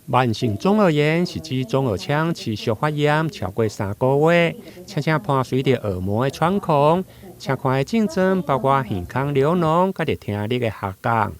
慢性中耳炎是指中耳腔持續發炎超過3個月，且伴隨着耳膜的穿孔。常見的症狀包括耳腔流膿、甲着聽力的下降。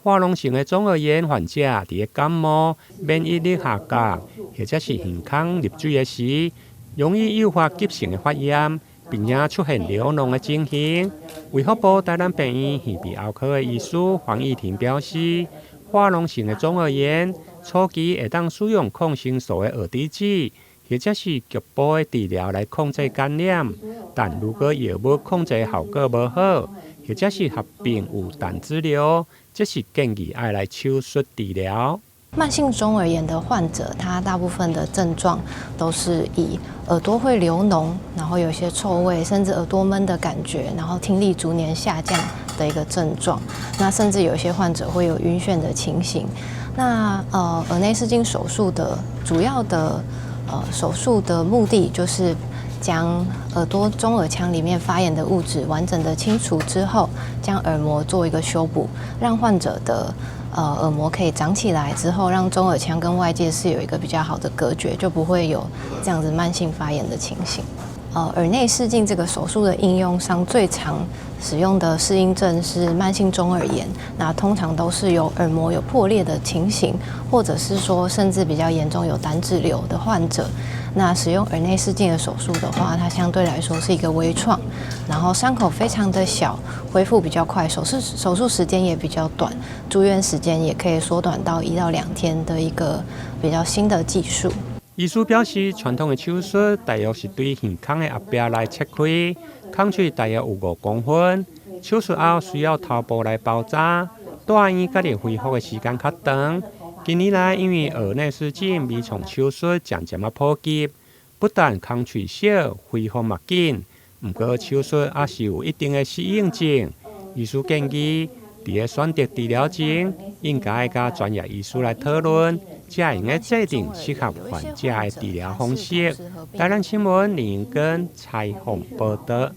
化膿性的中耳炎患者，佇感冒、免疫力下降，或者是耳腔入水的時，容易誘發急性的發炎，並且出現流膿的情形。衛福部台南病院耳鼻喉科的醫師黃義婷表示，化膿性的中耳炎初期會當使用抗生素的耳滴子，或者是局部的治療來控制感染。但如果藥物控制效果無好，或者是合併有膽治療，這是建議要來手術治療。慢性中耳炎的患者，他大部分的症狀都是以耳朵會流膿，然後有些臭味，甚至耳朵悶的感覺，然後聽力逐年下降的一個症狀。那甚至有些患者會有暈眩的情形。那耳內視鏡手術的主要的手術的目的就是將耳朵中耳腔裡面發炎的物質完整的清除之後，將耳膜做一個修補，讓患者的耳膜可以長起來之後，讓中耳腔跟外界是有一個比較好的隔絕，就不會有這樣子慢性發炎的情形。耳內視鏡這個手術的應用上，最常使用的適應症是慢性中耳炎。那通常都是有耳膜有破裂的情形，或者是說甚至比較嚴重有膽脂瘤的患者。那使用耳內視鏡的手術的話，它相对來說是一個微創，然後傷口非常的小，恢復比較快，手術時間也比較短，住院時間也可以縮短到1到2天的一個比較新的技術。醫師表示，傳統的手術大約是對耳腔的後壁來切開，空隙大約有5公分。手術後需要頭部來包紮，住院甲着恢復的時間較長。近年來，因為耳內視鏡微創手術漸漸普及，不但空隙小，恢復嘛緊，不過手術也是有一定的適應症。醫師建議，在選擇治療前，應該甲專業醫師來討論，才會制定適合患者的治療方式。台南新聞林英根採訪報道。